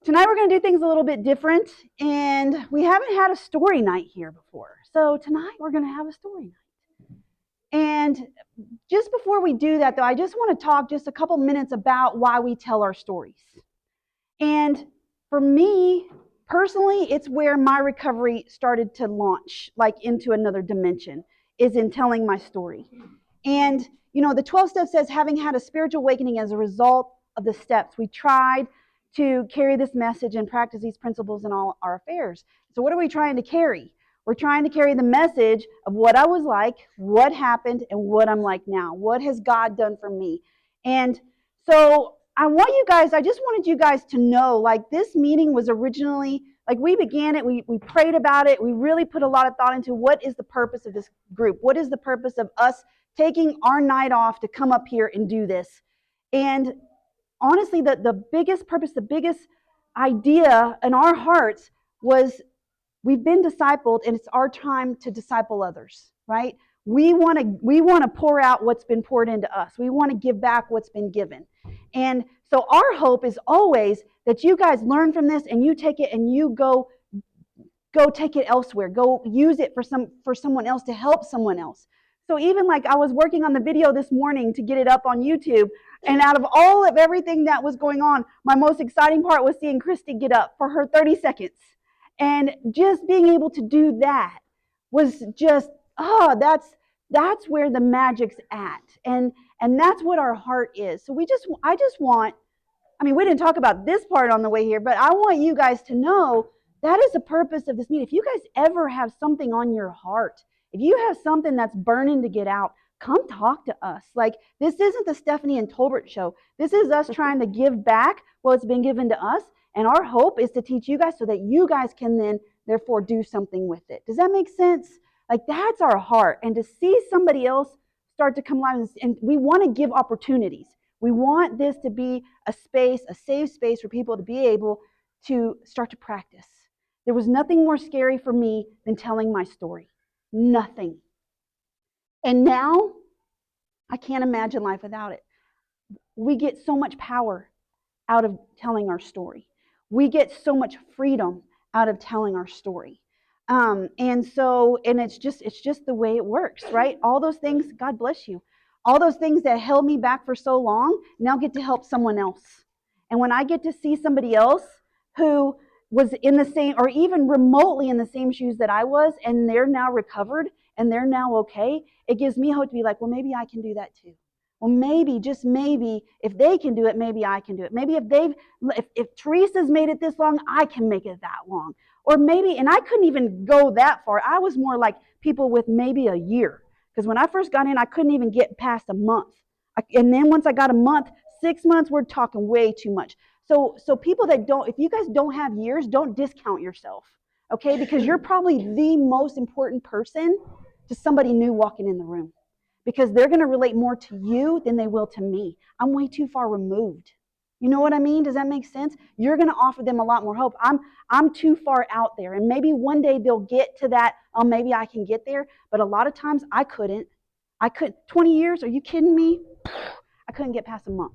tonight we're going to do things a little bit different, and we haven't had a story night here before. So tonight we're going to have a story night. And just before we do that, though, I just want to talk just a couple minutes about why we tell our stories. And for me, personally, it's where my recovery started to launch, like into another dimension, is in telling my story. And, you know, the 12 steps says, having had a spiritual awakening as a result of the steps, we tried to carry this message and practice these principles in all our affairs. So what are we trying to carry? We're trying to carry the message of what I was like, what happened, and what I'm like now. What has God done for me? And so I just wanted you guys to know, like, this meeting was originally, like, we began it, we prayed about it, we really put a lot of thought into what is the purpose of this group? What is the purpose of us taking our night off to come up here and do this? And honestly, the biggest purpose, the biggest idea in our hearts was we've been discipled, and it's our time to disciple others, right? We want to pour out what's been poured into us. We want to give back what's been given. And so our hope is always that you guys learn from this and you take it and you go take it elsewhere. Go use it for someone else, to help someone else. So even like I was working on the video this morning to get it up on YouTube, and out of all of everything that was going on, my most exciting part was seeing Christy get up for her 30 seconds. And just being able to do that was just, that's where the magic's at. And that's what our heart is. So we didn't talk about this part on the way here, but I want you guys to know that is the purpose of this meeting. If you guys ever have something on your heart, if you have something that's burning to get out, come talk to us. Like, this isn't the Stephanie and Tolbert show. This is us trying to give back what's been given to us. And our hope is to teach you guys so that you guys can then, therefore, do something with it. Does that make sense? Like, that's our heart. And to see somebody else start to come alive, and we want to give opportunities. We want this to be a space, a safe space for people to be able to start to practice. There was nothing more scary for me than telling my story. Nothing. And now, I can't imagine life without it. We get so much power out of telling our story. We get so much freedom out of telling our story. And it's just the way it works, right? All those things, God bless you. All those things that held me back for so long now get to help someone else. And when I get to see somebody else who was in the same, or even remotely in the same shoes that I was, and they're now recovered and they're now okay, it gives me hope to be like, well, maybe I can do that too. Well, maybe, just maybe, if they can do it, maybe I can do it. Maybe if Teresa's made it this long, I can make it that long. Or maybe, and I couldn't even go that far. I was more like people with maybe a year. Because when I first got in, I couldn't even get past a month. And then once I got a month, 6 months, we're talking way too much. So people that if you guys don't have years, don't discount yourself, okay? Because you're probably the most important person to somebody new walking in the room. Because they're going to relate more to you than they will to me. I'm way too far removed. You know what I mean? Does that make sense? You're going to offer them a lot more hope. I'm too far out there. And maybe one day they'll get to that, oh, maybe I can get there. But a lot of times I couldn't. 20 years, are you kidding me? I couldn't get past a month.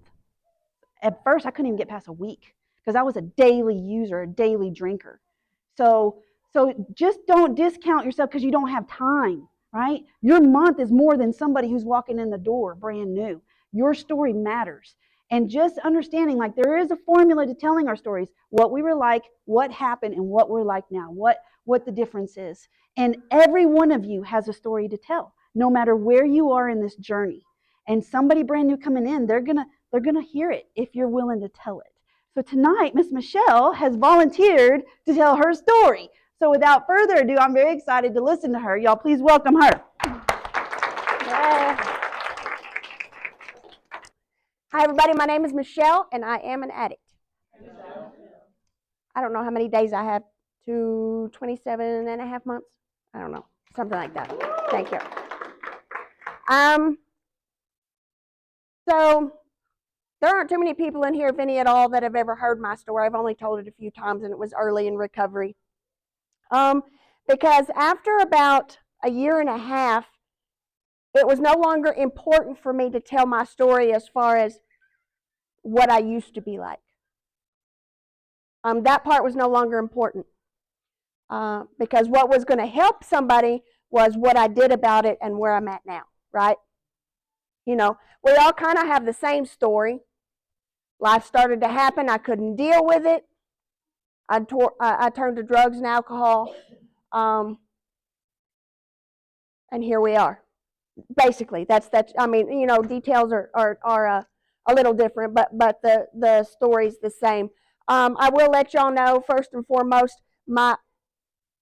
At first, I couldn't even get past a week because I was a daily user, a daily drinker. So just don't discount yourself because you don't have time. Right? Your month is more than somebody who's walking in the door brand new. Your story matters. And just understanding, like, there is a formula to telling our stories, what we were like, what happened, and what we're like now, what the difference is. And every one of you has a story to tell, no matter where you are in this journey. And somebody brand new coming in, they're gonna hear it if you're willing to tell it. So tonight, Miss Michelle has volunteered to tell her story. So without further ado, I'm very excited to listen to her. Y'all, please welcome her. Hi, everybody. My name is Michelle, and I am an addict. I don't know how many days I have, 27 and a half months. I don't know, something like that. Thank you. So there aren't too many people in here, if any at all, that have ever heard my story. I've only told it a few times, and it was early in recovery. Because after about a year and a half, it was no longer important for me to tell my story as far as what I used to be like. That part was no longer important because what was going to help somebody was what I did about it and where I'm at now, right? You know, we all kind of have the same story. Life started to happen. I couldn't deal with it. I turned to drugs and alcohol, and here we are. Basically, that's. I mean, you know, details are a little different, but the story's the same. I will let y'all know first and foremost, my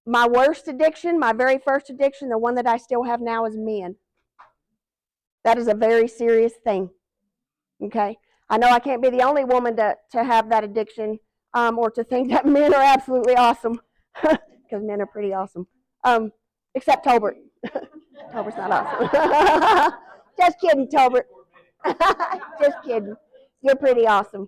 worst addiction, my very first addiction, the one that I still have now, is men. That is a very serious thing. Okay, I know I can't be the only woman to have that addiction, or to think that men are absolutely awesome, because men are pretty awesome. Except Tolbert. Tolbert's not awesome. Just kidding, Tolbert. Just kidding. You're pretty awesome.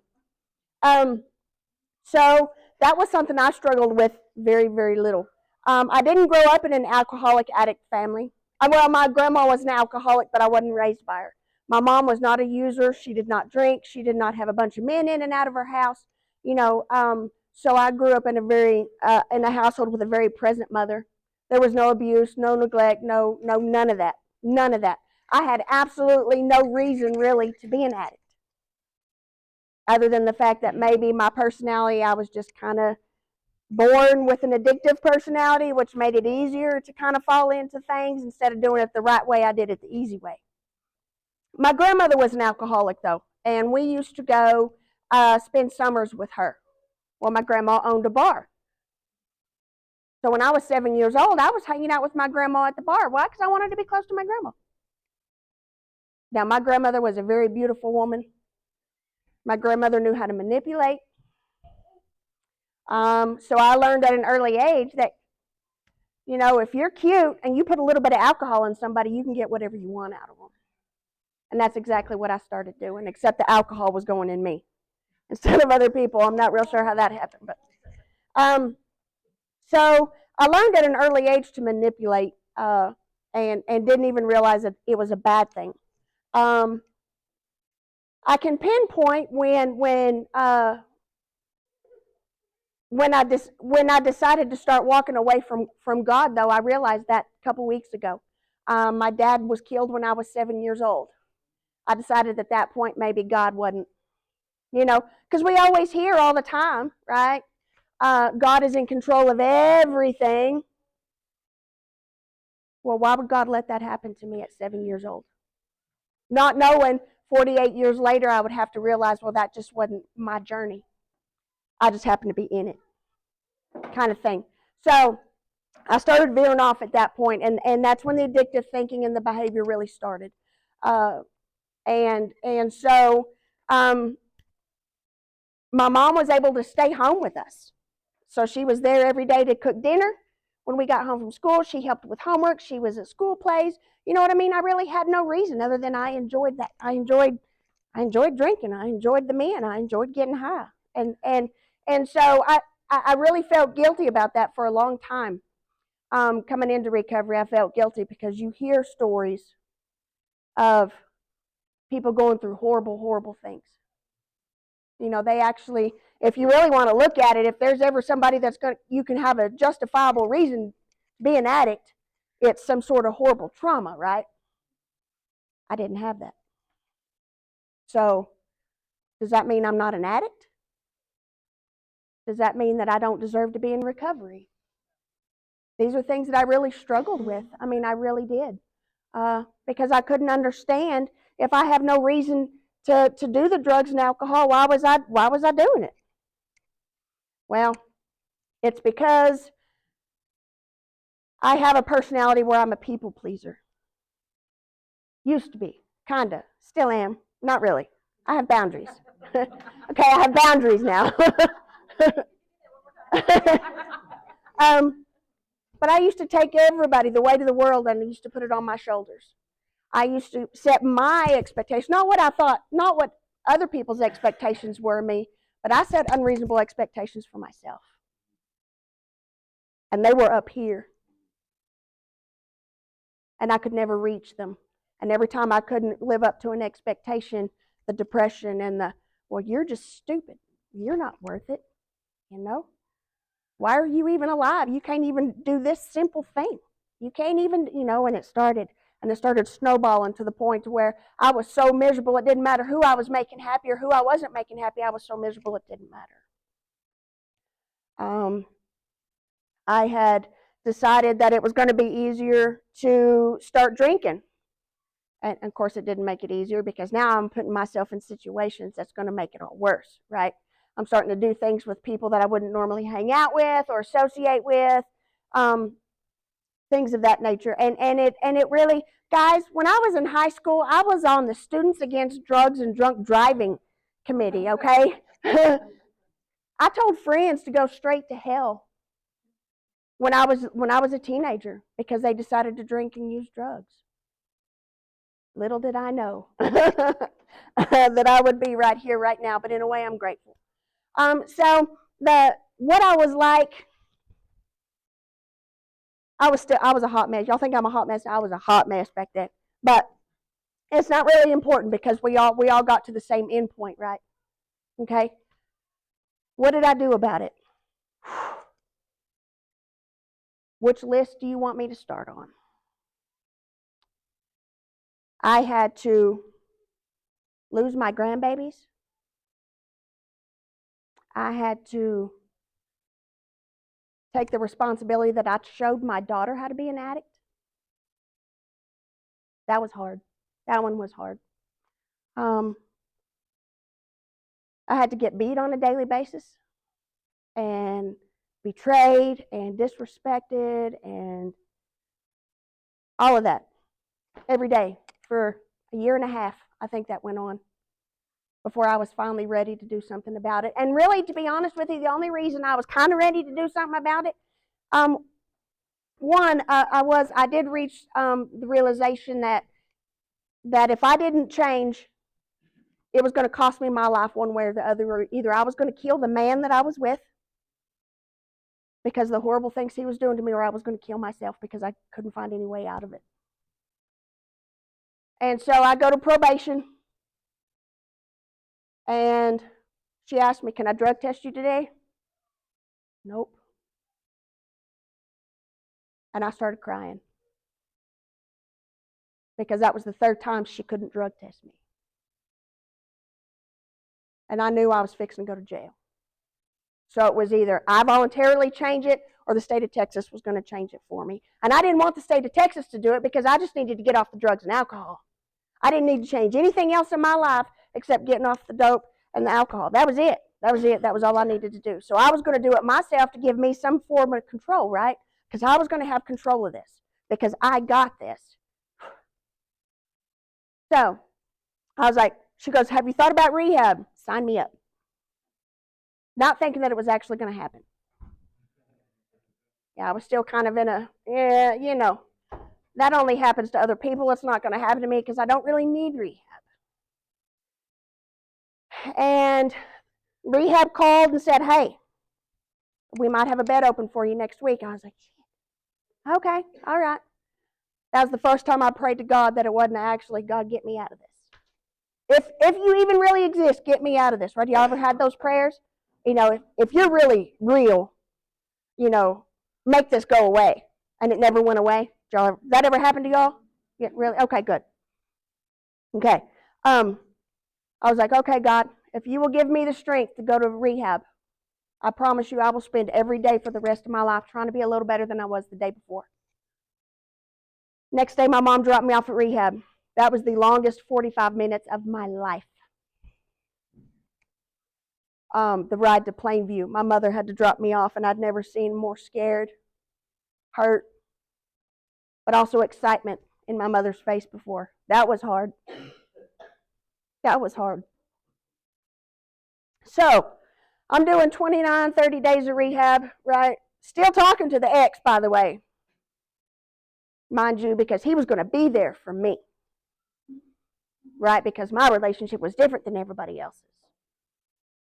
So that was something I struggled with very, very little. I didn't grow up in an alcoholic addict family. Well, my grandma was an alcoholic, but I wasn't raised by her. My mom was not a user. She did not drink. She did not have a bunch of men in and out of her house. You know, so I grew up in a household with a very present mother. There was no abuse, no neglect, no none of that. None of that. I had absolutely no reason really to be an addict, other than the fact that maybe my personality, I was just kind of born with an addictive personality, which made it easier to kind of fall into things instead of doing it the right way. I did it the easy way. My grandmother was an alcoholic, though, and we used to go spend summers with her. Well, my grandma owned a bar. So when I was 7 years old, I was hanging out with my grandma at the bar. Why? Because I wanted to be close to my grandma. Now, my grandmother was a very beautiful woman. My grandmother knew how to manipulate. So I learned at an early age that, you know, if you're cute and you put a little bit of alcohol in somebody, you can get whatever you want out of them. And that's exactly what I started doing, except the alcohol was going in me instead of other people. I'm not real sure how that happened. But so I learned at an early age to manipulate, and didn't even realize that it was a bad thing. I can pinpoint when I decided to start walking away from God, though. I realized that a couple weeks ago. My dad was killed when I was 7 years old. I decided at that point maybe God wasn't, you know, because we always hear all the time, right? God is in control of everything. Well, why would God let that happen to me at 7 years old? Not knowing 48 years later I would have to realize, well, that just wasn't my journey. I just happened to be in it, kind of thing. So I started veering off at that point, and that's when the addictive thinking and the behavior really started. And so my mom was able to stay home with us. So she was there every day to cook dinner. When we got home from school, she helped with homework. She was at school plays. You know what I mean? I really had no reason other than I enjoyed that. I enjoyed drinking. I enjoyed the men. I enjoyed getting high. And so I really felt guilty about that for a long time. Coming into recovery, I felt guilty because you hear stories of people going through horrible, horrible things. You know, they actually, if you really want to look at it, if there's ever somebody you can have a justifiable reason to be an addict, it's some sort of horrible trauma, right? I didn't have that. So, does that mean I'm not an addict? Does that mean that I don't deserve to be in recovery? These are things that I really struggled with. I mean, I really did. Because I couldn't understand, if I have no reason to do the drugs and alcohol, why was I doing it? Well, it's because I have a personality where I'm a people pleaser. Used to be, kinda, still am, not really. I have boundaries. Okay, I have boundaries now. But I used to take everybody, the weight of the world, and I used to put it on my shoulders. I used to set my expectations, not what I thought, not what other people's expectations were of me, but I set unreasonable expectations for myself. And they were up here. And I could never reach them. And every time I couldn't live up to an expectation, the depression and well, you're just stupid. You're not worth it. You know? Why are you even alive? You can't even do this simple thing. You can't even, and it started snowballing to the point where I was so miserable it didn't matter who I was making happy or who I wasn't making happy. I was so miserable it didn't matter. I had decided that it was going to be easier to start drinking. And of course, it didn't make it easier because now I'm putting myself in situations that's going to make it all worse, right? I'm starting to do things with people that I wouldn't normally hang out with or associate with, things of that nature. And it really, guys, when I was in high school, I was on the Students Against Drugs and Drunk Driving committee, okay? I told friends to go straight to hell when I was a teenager because they decided to drink and use drugs. Little did I know that I would be right here, right now. But in a way, I'm grateful. So what I was like, I was a hot mess. Y'all think I'm a hot mess? I was a hot mess back then. But it's not really important because we all got to the same end point, right? Okay. What did I do about it? Which list do you want me to start on? I had to lose my grandbabies. I had to take the responsibility that I showed my daughter how to be an addict. That was hard. That one was hard. I had to get beat on a daily basis and betrayed and disrespected and all of that every day for a year and a half. I think that went on before I was finally ready to do something about it. And really, to be honest with you, the only reason I was kind of ready to do something about it, I did reach the realization that if I didn't change, it was going to cost me my life one way or the other. Either I was going to kill the man that I was with because of the horrible things he was doing to me, or I was going to kill myself because I couldn't find any way out of it. And so I go to probation, and she asked me, "Can I drug test you today?" Nope. And I started crying because that was the third time she couldn't drug test me. And I knew I was fixing to go to jail. So it was either I voluntarily change it or the state of Texas was going to change it for me. And I didn't want the state of Texas to do it because I just needed to get off the drugs and alcohol. I didn't need to change anything else in my life except getting off the dope and the alcohol. That was it. That was it. That was all I needed to do. So I was going to do it myself to give me some form of control, right? Because I was going to have control of this because I got this. So I was like, she goes, "Have you thought about rehab?" Sign me up. Not thinking that it was actually going to happen. Yeah, I was still kind of in a, that only happens to other people. It's not going to happen to me because I don't really need rehab. And rehab called and said, "Hey, we might have a bed open for you next week." I was like, "Okay, all right." That was the first time I prayed to God that it wasn't actually, "God, get me out of this. If you even really exist, get me out of this." Right? Y'all ever had those prayers? If you're really real, make this go away. And it never went away. That ever happened to y'all? Yeah, really? Okay, good. Okay. I was like, "Okay, God, if you will give me the strength to go to rehab, I promise you I will spend every day for the rest of my life trying to be a little better than I was the day before." Next day, my mom dropped me off at rehab. That was the longest 45 minutes of my life. The ride to Plainview, my mother had to drop me off, and I'd never seen more scared, hurt, but also excitement in my mother's face before. That was hard. That was hard. So I'm doing 29, 30 days of rehab, right? Still talking to the ex, by the way. Mind you, because he was going to be there for me, right? Because my relationship was different than everybody else's.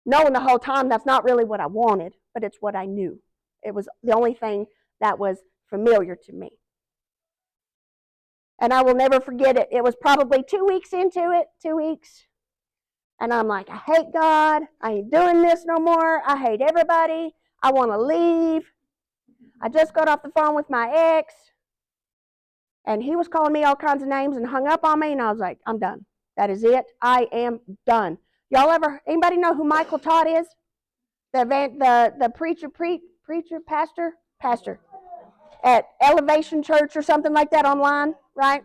Knowing the whole time that's not really what I wanted, but it's what I knew. It was the only thing that was familiar to me. And I will never forget it. It was probably 2 weeks into it, 2 weeks. And I'm like, I hate God. I ain't doing this no more. I hate everybody. I want to leave. I just got off the phone with my ex, and he was calling me all kinds of names and hung up on me, and I was like, I'm done. That is it. I am done. Anybody know who Michael Todd is? The pastor at Elevation Church or something like that online, right?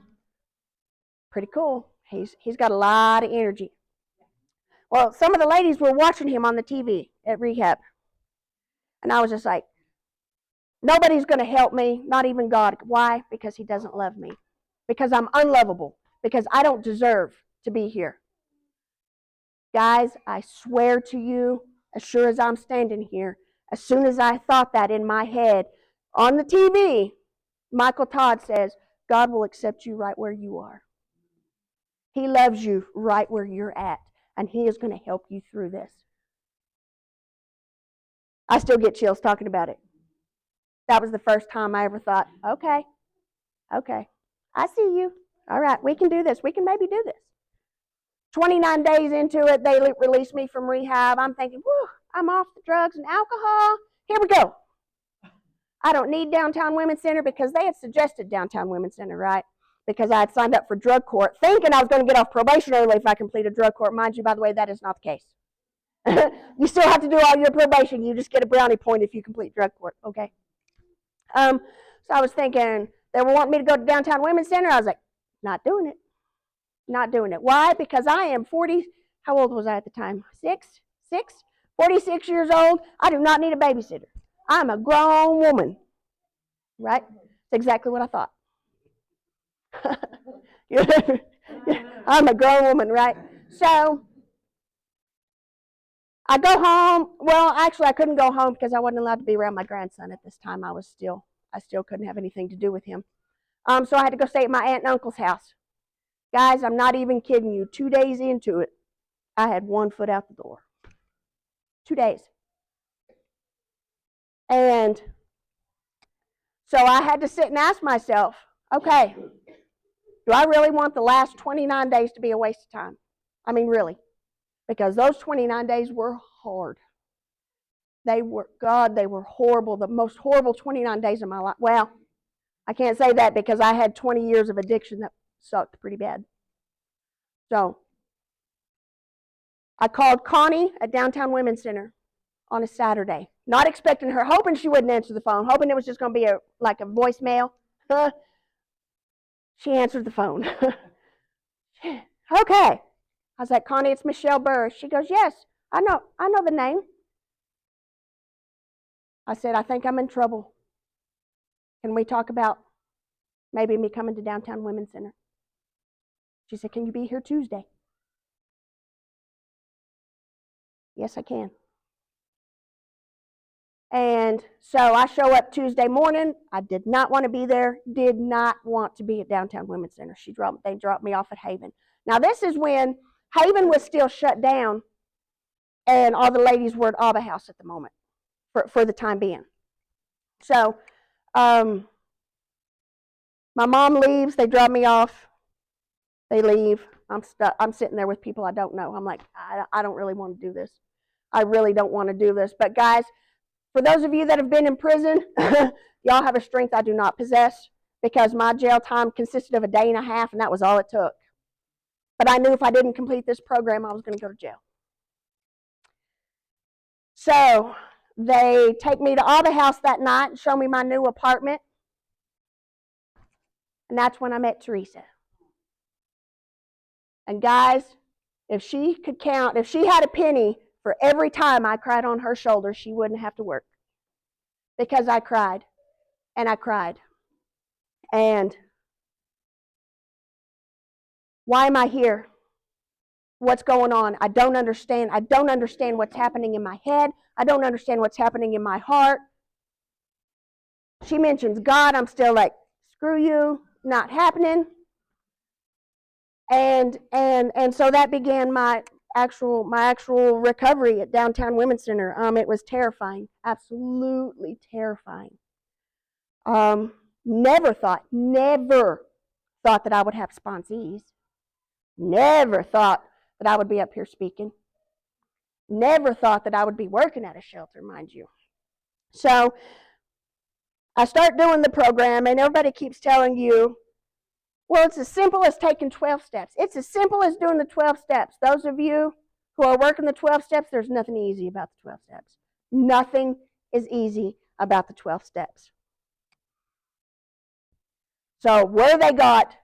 Pretty cool. He's got a lot of energy. Well, some of the ladies were watching him on the TV at rehab. And I was just like, nobody's going to help me, not even God. Why? Because he doesn't love me. Because I'm unlovable. Because I don't deserve to be here. Guys, I swear to you, as sure as I'm standing here, as soon as I thought that in my head, on the TV, Michael Todd says, God will accept you right where you are. He loves you right where you're at, and he is going to help you through this. I still get chills talking about it. That was the first time I ever thought, okay, I see you. All right, we can do this. We can maybe do this. 29 days into it, they released me from rehab. I'm thinking, whew, I'm off the drugs and alcohol. Here we go. I don't need Downtown Women's Center because they had suggested Downtown Women's Center, right? Because I had signed up for drug court, thinking I was going to get off probation early if I completed drug court. Mind you, by the way, that is not the case. You still have to do all your probation. You just get a brownie point if you complete drug court, okay? So I was thinking, they were wanting me to go to Downtown Women's Center. I was like, not doing it. Not doing it. Why? Because I am 40, how old was I at the time? 46 years old. I do not need a babysitter. I'm a grown woman, right? That's exactly what I thought. I'm a grown woman, right? So I go home. Well, actually, I couldn't go home because I wasn't allowed to be around my grandson at this time. I still couldn't have anything to do with him. So I had to go stay at my aunt and uncle's house. Guys, I'm not even kidding you. 2 days into it, I had 1 foot out the door. 2 days. And so I had to sit and ask myself, okay, do I really want the last 29 days to be a waste of time? I mean, really. Because those 29 days were hard. They were horrible. The most horrible 29 days of my life. Well, I can't say that because I had 20 years of addiction that sucked pretty bad. So I called Connie at Downtown Women's Center on a Saturday, not expecting her, hoping she wouldn't answer the phone, hoping it was just going to be like a voicemail. She answered the phone. Okay. I was like, Connie, it's Michelle Burr. She goes, yes, I know the name. I said, I think I'm in trouble. Can we talk about maybe me coming to Downtown Women's Center? She said, can you be here Tuesday? Yes, I can. And so I show up Tuesday morning. I did not want to be there, did not want to be at Downtown Women's Center. They dropped me off at Haven. Now, this is when Haven was still shut down, and all the ladies were at All-Aholics at the moment, for the time being. So my mom leaves. They drop me off. They leave. I'm stuck. I'm sitting there with people I don't know. I'm like, I don't really want to do this. I really don't want to do this. But guys, for those of you that have been in prison, y'all have a strength I do not possess, because my jail time consisted of a day and a half, and that was all it took. But I knew if I didn't complete this program, I was going to go to jail. So they take me to All-Aholics that night and show me my new apartment. And that's when I met Teresa. And guys, if she could count, if she had a penny for every time I cried on her shoulder, she wouldn't have to work. Because I cried. And I cried. And why am I here? What's going on? I don't understand. I don't understand what's happening in my head. I don't understand what's happening in my heart. She mentions God. I'm still like, screw you, not happening. And so that began my actual recovery at Downtown Women's Center. It was terrifying, absolutely terrifying. Never thought that I would have sponsees. Never thought that I would be up here speaking. Never thought that I would be working at a shelter, mind you. So I start doing the program, and everybody keeps telling you, well, it's as simple as taking 12 steps. It's as simple as doing the 12 steps. Those of you who are working the 12 steps, there's nothing easy about the 12 steps. Nothing is easy about the 12 steps. So where they got,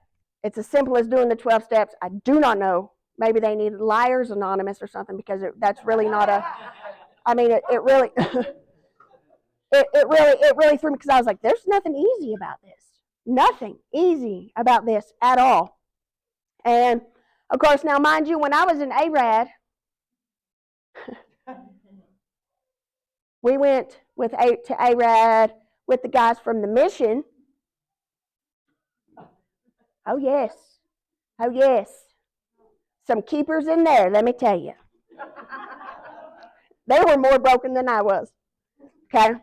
it's as simple as doing the 12 steps, I do not know. Maybe they need Liars Anonymous or something, because that's really not a, I mean, it really, it really threw me, because I was like, there's nothing easy about this. Nothing easy about this at all. And of course, now mind you, when I was in ARAD, we went to ARAD with the guys from the mission. Oh yes, oh yes. Some keepers in there, let me tell you. They were more broken than I was. Okay,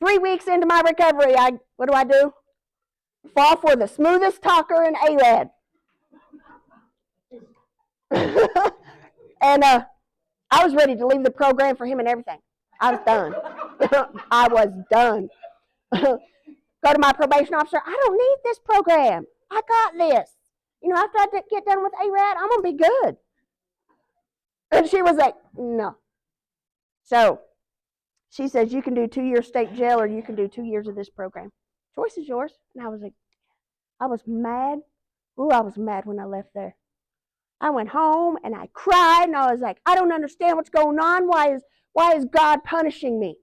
3 weeks into my recovery, what do? Fall for the smoothest talker in ARAD. And I was ready to leave the program for him and everything. I was done. I was done. Go to my probation officer, I don't need this program. I got this. After I get done with ARAD, I'm going to be good. And she was like, no. So she says, you can do 2 years state jail, or you can do 2 years of this program. Choice is yours. And I was like, I was mad. Ooh, I was mad when I left there. I went home and I cried, and I was like, I don't understand what's going on. Why is God punishing me?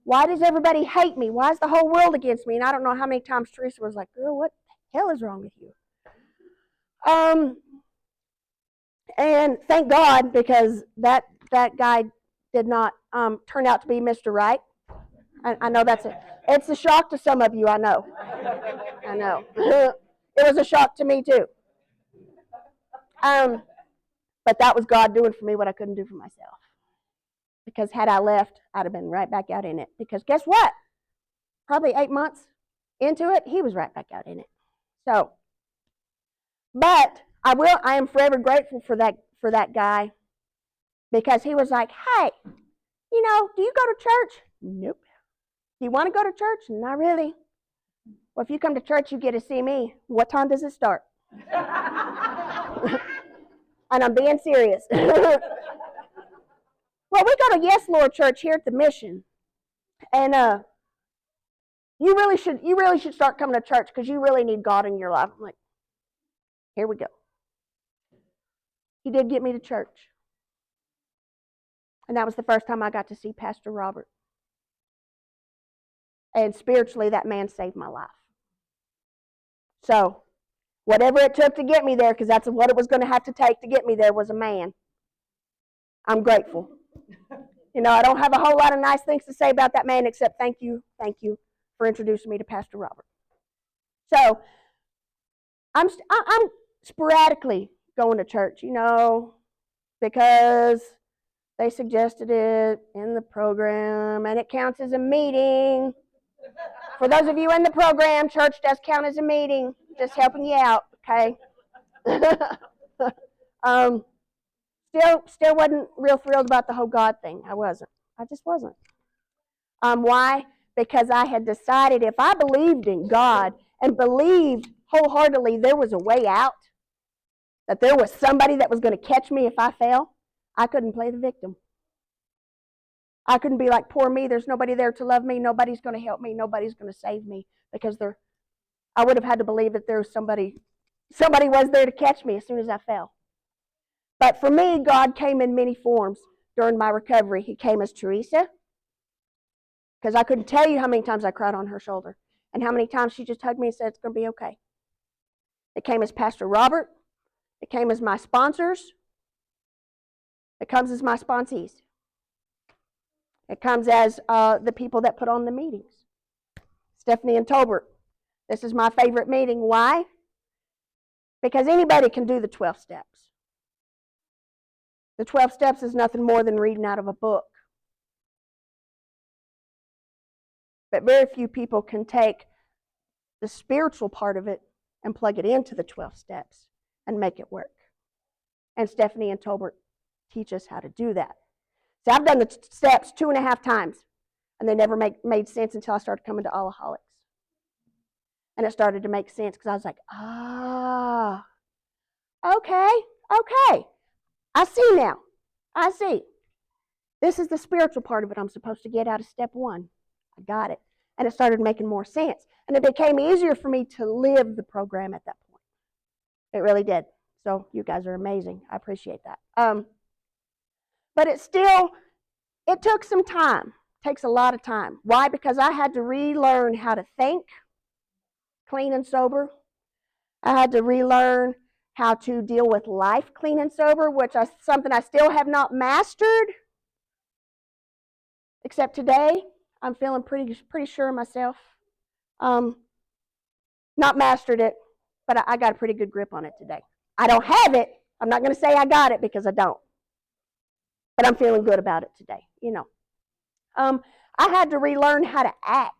Why does everybody hate me? Why is the whole world against me? And I don't know how many times Teresa was like, girl, what the hell is wrong with you? And thank God, because that guy did not turn out to be Mr. Right. I know it's a shock to some of you, I know. I know. It was a shock to me too. But that was God doing for me what I couldn't do for myself. Because had I left, I'd have been right back out in it. Because guess what? Probably 8 months into it, he was right back out in it. So, but I am forever grateful for that guy, because he was like, hey, do you go to church? Nope. Do you want to go to church? Not really. Well, if you come to church, you get to see me. What time does it start? And I'm being serious. Well, we go to Yes Lord Church here at the mission, and you really should start coming to church, because you really need God in your life. I'm like, here we go. He did get me to church, and that was the first time I got to see Pastor Robert. And spiritually, that man saved my life. So, whatever it took to get me there, because that's what it was going to have to take to get me there, was a man. I'm grateful. I don't have a whole lot of nice things to say about that man, except thank you for introducing me to Pastor Robert. So, I'm sporadically going to church, because they suggested it in the program, and it counts as a meeting. For those of you in the program, church does count as a meeting. Just helping you out, okay? Still wasn't real thrilled about the whole God thing. I just wasn't. Why? Because I had decided, if I believed in God and believed wholeheartedly there was a way out, that there was somebody that was going to catch me if I fell, I couldn't play the victim. I couldn't be like, poor me, there's nobody there to love me, nobody's going to help me, nobody's going to save me, because I would have had to believe that there was somebody was there to catch me as soon as I fell. But for me, God came in many forms during my recovery. He came as Teresa, because I couldn't tell you how many times I cried on her shoulder, and how many times she just hugged me and said, it's going to be okay. It came as Pastor Robert. It came as my sponsors. It comes as my sponsees. It comes as the people that put on the meetings. Stephanie and Tolbert. This is my favorite meeting. Why? Because anybody can do the 12 steps. The 12 steps is nothing more than reading out of a book. But very few people can take the spiritual part of it and plug it into the 12 steps and make it work. And Stephanie and Tolbert teach us how to do that. So I've done the steps 2.5 times, and they never made sense until I started coming to All-Aholics. And it started to make sense because I was like, okay. I see now. I see. This is the spiritual part of it I'm supposed to get out of step 1. I got it. And it started making more sense. And it became easier for me to live the program at that point. It really did. So you guys are amazing. I appreciate that. But it took some time. It takes a lot of time. Why? Because I had to relearn how to think clean and sober. I had to relearn how to deal with life clean and sober, which is something I still have not mastered. Except today, I'm feeling pretty sure of myself. Not mastered it, but I got a pretty good grip on it today. I don't have it. I'm not going to say I got it because I don't. But I'm feeling good about it today, I had to relearn how to act.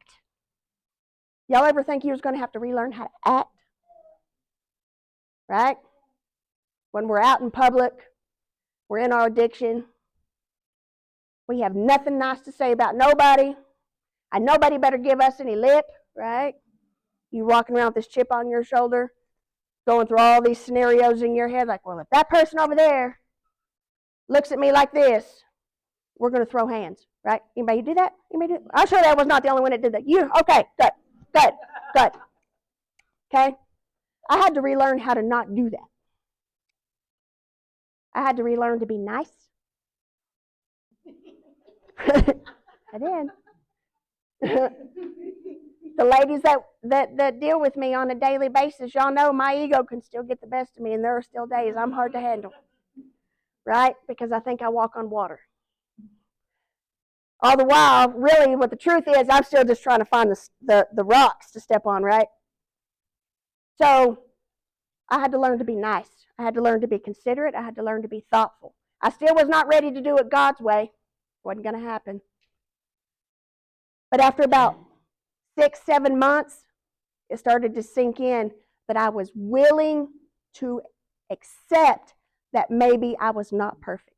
Y'all ever think you was going to have to relearn how to act? Right? When we're out in public, we're in our addiction, we have nothing nice to say about nobody, and nobody better give us any lip, right? You walking around with this chip on your shoulder, going through all these scenarios in your head, like, well, if that person over there looks at me like this, we're going to throw hands, right? Anybody do that? Anybody do that? I'm sure that was not the only one that did that. You, okay, good. Okay? I had to relearn how to not do that. I had to relearn to be nice. I did. The ladies that deal with me on a daily basis, y'all know my ego can still get the best of me, and there are still days I'm hard to handle, right? Because I think I walk on water. All the while, really, what the truth is, I'm still just trying to find the rocks to step on, right? So I had to learn to be nice. I had to learn to be considerate. I had to learn to be thoughtful. I still was not ready to do it God's way. Wasn't going to happen. But after about 6-7 months, it started to sink in that I was willing to accept that maybe I was not perfect.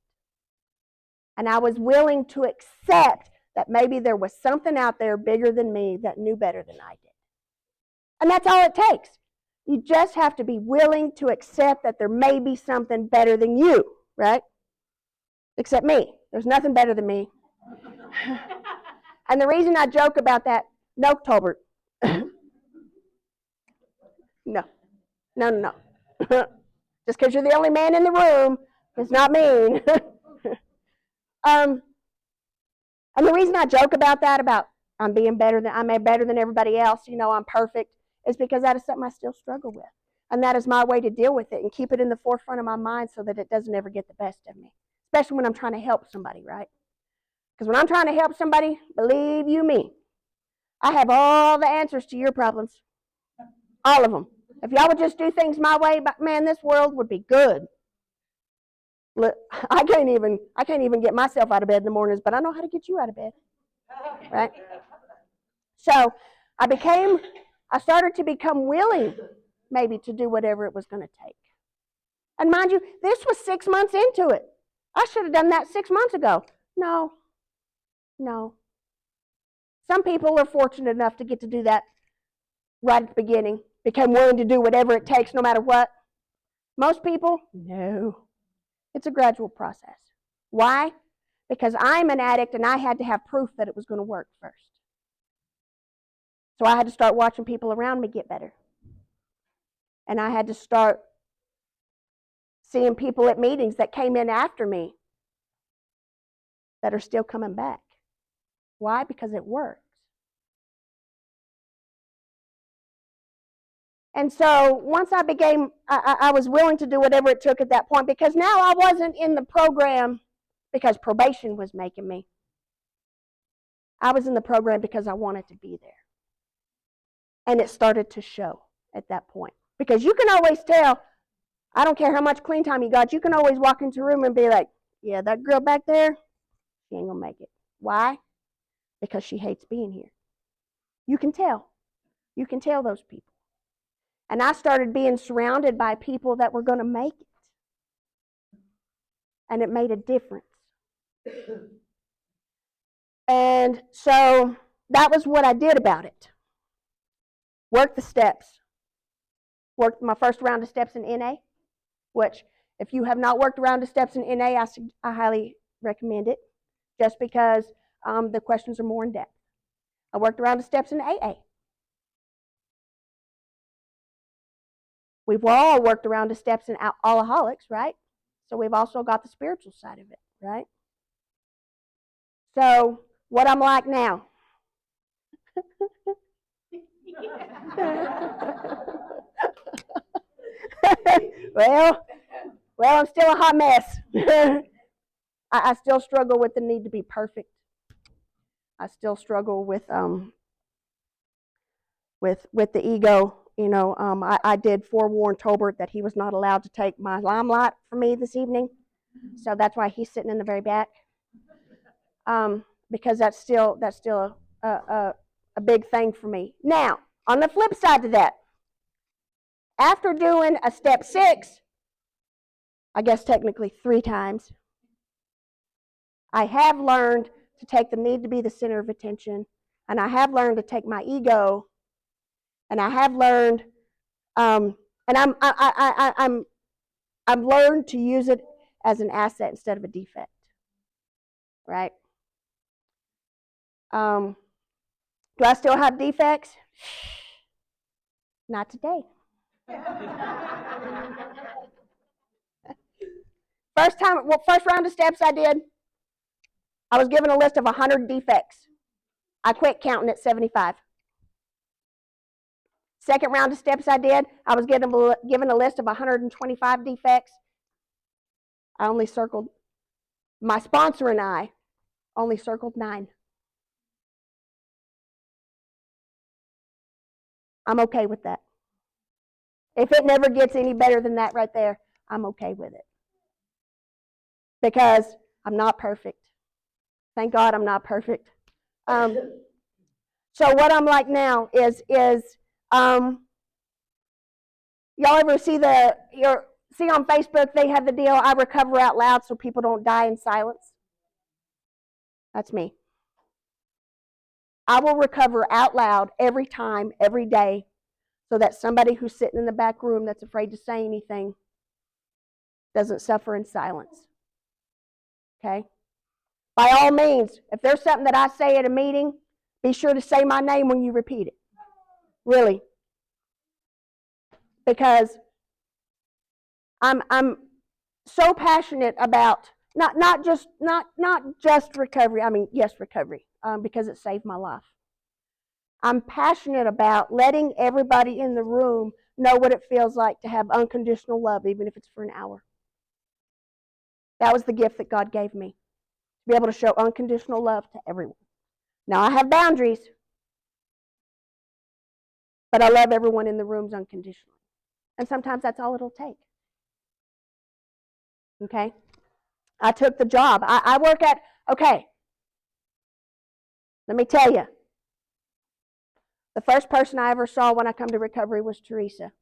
And I was willing to accept that maybe there was something out there bigger than me that knew better than I did. And that's all it takes. You just have to be willing to accept that there may be something better than you, right? Except me. There's nothing better than me. And the reason I joke about that, no, Tolbert. No. Just because you're the only man in the room does not mean. And the reason I joke about that, about I'm better than everybody else, I'm perfect, is because that is something I still struggle with. And that is my way to deal with it and keep it in the forefront of my mind so that it doesn't ever get the best of me, especially when I'm trying to help somebody, right? Because when I'm trying to help somebody, believe you me, I have all the answers to your problems. All of them. If y'all would just do things my way, man, this world would be good. Look, I can't even get myself out of bed in the mornings, but I know how to get you out of bed, right? So I started to become willing, maybe, to do whatever it was going to take. And mind you, this was 6 months into it. I should have done that 6 months ago. No. Some people are fortunate enough to get to do that right at the beginning, become willing to do whatever it takes, no matter what. Most people, no. It's a gradual process. Why? Because I'm an addict and I had to have proof that it was going to work first. So I had to start watching people around me get better. And I had to start seeing people at meetings that came in after me that are still coming back. Why? Because it works. And so once I was willing to do whatever it took at that point, because now I wasn't in the program because probation was making me. I was in the program because I wanted to be there. And it started to show at that point. Because you can always tell, I don't care how much clean time you got, you can always walk into a room and be like, yeah, that girl back there, she ain't going to make it. Why? Because she hates being here. You can tell. You can tell those people. And I started being surrounded by people that were going to make it. and it made a difference. And so that was what I did about it. Worked the steps. Worked my first round of steps in NA, which if you have not worked a round of steps in NA, I highly recommend it, just because the questions are more in depth. I worked a round of steps in AA. We've all worked around the steps in All-Aholics, right? So we've also got the spiritual side of it, right? So what I'm like now. well, I'm still a hot mess. I still struggle with the need to be perfect. I still struggle with the ego. You know, I did forewarn Tolbert that he was not allowed to take my limelight from me this evening. So that's why he's sitting in the very back. Because that's still a big thing for me. Now, on the flip side to that, after doing a step 6, I guess technically 3 times, I have learned to take the need to be the center of attention, and I have learned to take my ego, and I have learned, and I've learned to use it as an asset instead of a defect, right? Do I still have defects? Not today. First round of steps I did, I was given a list of 100 defects. I quit counting at 75. Second round of steps I did, I was given a list of 125 defects. I only circled, my sponsor and I only circled 9. I'm okay with that. If it never gets any better than that right there, I'm okay with it. Because I'm not perfect. Thank God I'm not perfect. So what I'm like now is y'all ever see on Facebook they have the deal, I recover out loud so people don't die in silence? That's me. I will recover out loud every time, every day, so that somebody who's sitting in the back room that's afraid to say anything doesn't suffer in silence. Okay? By all means, if there's something that I say at a meeting, be sure to say my name when you repeat it. Really. Because I'm so passionate about not just recovery. I mean, yes, recovery, because it saved my life. I'm passionate about letting everybody in the room know what it feels like to have unconditional love, even if it's for an hour. That was the gift that God gave me, to be able to show unconditional love to everyone. Now, I have boundaries, but I love everyone in the rooms unconditionally. And sometimes that's all it'll take. Okay? I took the job. I work at, okay, let me tell you. The first person I ever saw when I come to recovery was Teresa.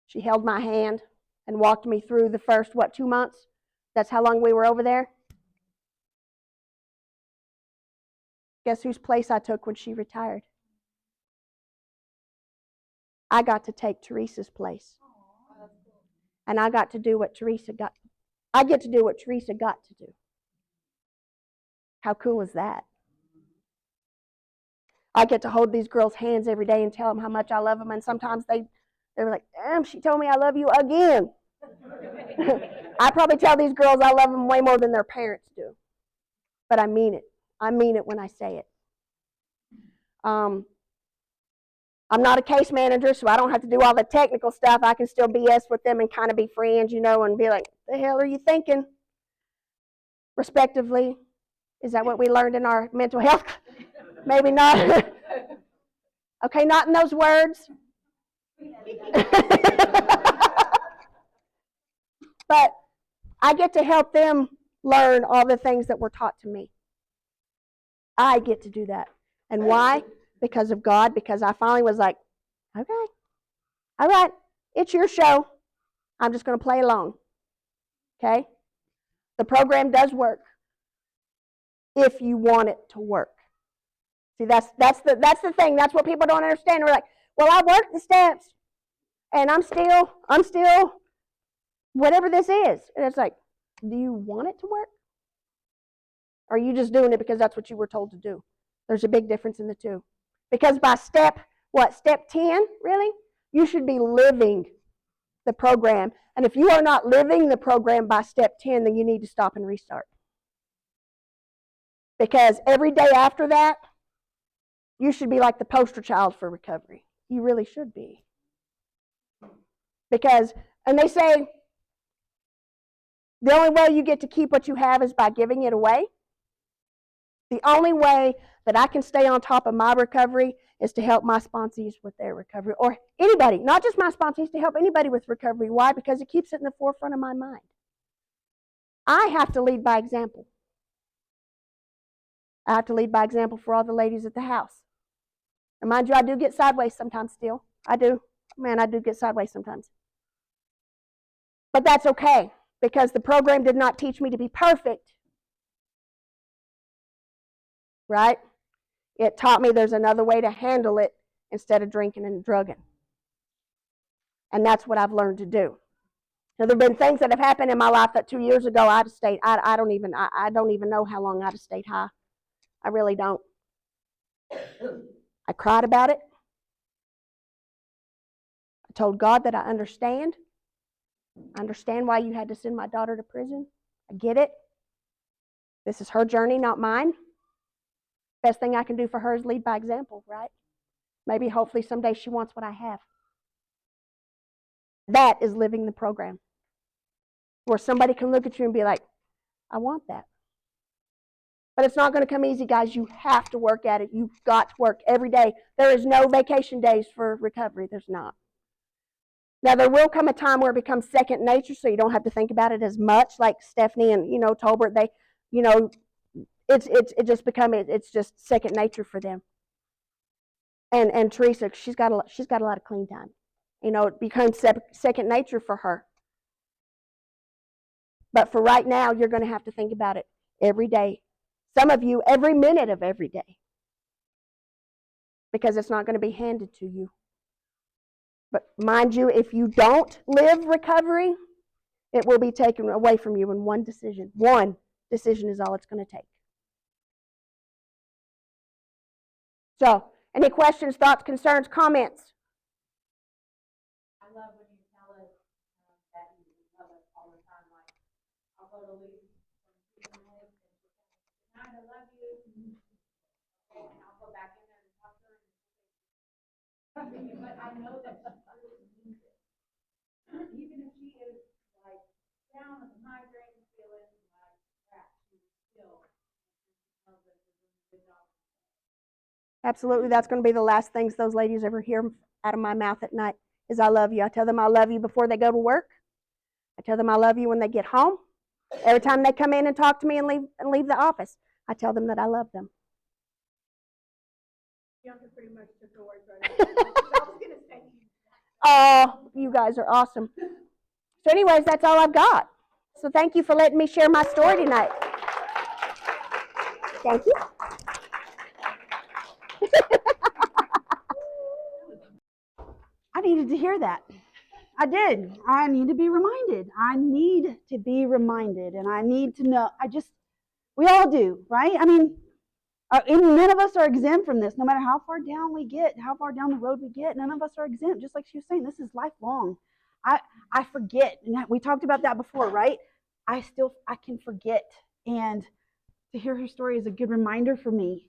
She held my hand and walked me through the first, 2 months? That's how long we were over there. Guess whose place I took when she retired? I got to take Teresa's place. And I got to do what Teresa got. I get to do what Teresa got to do. How cool is that? I get to hold these girls' hands every day and tell them how much I love them. And sometimes they were like, damn, she told me I love you again. I probably tell these girls I love them way more than their parents do. But I mean it. I mean it when I say it. I'm not a case manager, so I don't have to do all the technical stuff. I can still BS with them and kind of be friends, and be like, the hell are you thinking? Respectively. Is that what we learned in our mental health? Maybe not. Okay, not in those words. But I get to help them learn all the things that were taught to me. I get to do that. And why? Because of God, because I finally was like, okay, all right, it's your show. I'm just going to play along. Okay? The program does work if you want it to work. See, that's the thing. That's what people don't understand. We're like, well, I worked the steps, and I'm still whatever this is. And it's like, do you want it to work? Or are you just doing it because that's what you were told to do? There's a big difference in the two. Because by step 10, really, you should be living the program. And if you are not living the program by step 10, then you need to stop and restart. Because every day after that, you should be like the poster child for recovery. You really should be. Because, and they say, the only way you get to keep what you have is by giving it away. The only way that I can stay on top of my recovery is to help my sponsees with their recovery. Or anybody, not just my sponsees, to help anybody with recovery. Why? Because it keeps it in the forefront of my mind. I have to lead by example. I have to lead by example for all the ladies at the house. And mind you, I do get sideways sometimes still. I do. Man, I do get sideways sometimes. But that's okay, because the program did not teach me to be perfect. Right? It taught me there's another way to handle it instead of drinking and drugging. And that's what I've learned to do. Now, there have been things that have happened in my life that 2 years ago I'd have stayed, I don't even know how long I'd have stayed high. I really don't. I cried about it. I told God that I understand. I understand why you had to send my daughter to prison. I get it. This is her journey, not mine. Best thing I can do for her is lead by example, right? Maybe, hopefully, someday she wants what I have. That is living the program. Where somebody can look at you and be like, I want that. But it's not going to come easy, guys. You have to work at it. You've got to work every day. There is no vacation days for recovery. There's not. Now, there will come a time where it becomes second nature, so you don't have to think about it as much. Like Stephanie and, Tolbert, they, it's just second nature for them. And Teresa, she's got a lot of clean time. It becomes second nature for her. But for right now, you're going to have to think about it every day. Some of you, every minute of every day. Because it's not going to be handed to you. But mind you, if you don't live recovery, it will be taken away from you in one decision. One decision is all it's going to take. So, any questions, thoughts, concerns, comments? I love when you tell us that you love us all the time. Like, I'll go to Louise from Season and I love you. Okay, and I'll go back in there and talk to her. But I know that she really means it. Even if she is like down with a migraine feeling like crap, she still tells us it's a good job. Absolutely. That's going to be the last things those ladies ever hear out of my mouth at night is I love you. I tell them I love you before they go to work. I tell them I love you when they get home. Every time they come in and talk to me and leave the office, I tell them that I love them. Bianca pretty much took the words right out. I was going to say. Oh, you guys are awesome. So anyways, that's all I've got. So thank you for letting me share my story tonight. Thank you. I needed to hear that. I did. I need to be reminded. I need to be reminded. And I need to know. We all do, right? I mean, none of us are exempt from this. No matter how far down we get, how far down the road we get, none of us are exempt. Just like she was saying, this is lifelong. I forget. And we talked about that before, right? I can forget. And to hear her story is a good reminder for me.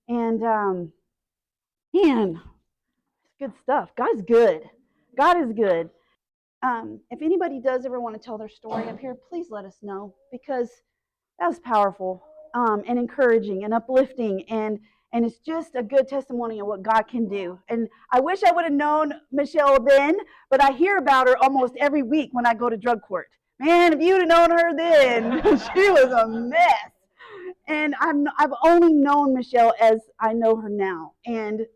And, man, it's good stuff. God is good. God is good. If anybody does ever want to tell their story up here, please let us know, because that was powerful and encouraging and uplifting, and it's just a good testimony of what God can do. And I wish I would have known Michelle then, but I hear about her almost every week when I go to drug court. Man, if you'd have known her then, she was a mess. And I've only known Michelle as I know her now, and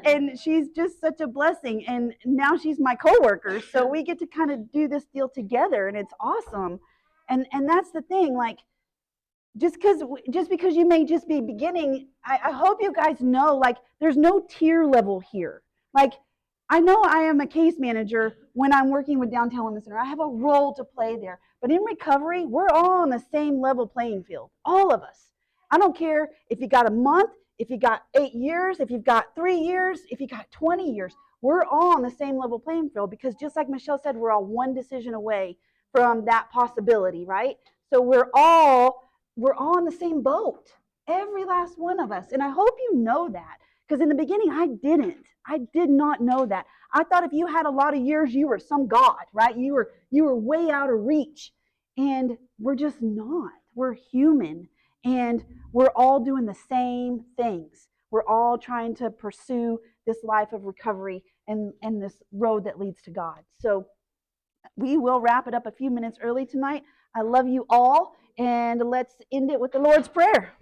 and she's just such a blessing. And now she's my coworker, so we get to kind of do this deal together, and it's awesome. And that's the thing, like, just because you may just be beginning, I hope you guys know, like, there's no tier level here. Like, I know I am a case manager when I'm working with Downtown Women's Center. I have a role to play there. But in recovery, we're all on the same level playing field, all of us. I don't care if you got a month, if you got 8 years, if you've got 3 years, if you got 20 years. We're all on the same level playing field because just like Michelle said, we're all one decision away from that possibility, right? So we're all in the same boat, every last one of us. And I hope you know that, because in the beginning, I didn't. I did not know that. I thought if you had a lot of years, you were some god, right? You were way out of reach. And we're just not. We're human. And we're all doing the same things. We're all trying to pursue this life of recovery and this road that leads to God. So we will wrap it up a few minutes early tonight. I love you all, and let's end it with the Lord's Prayer.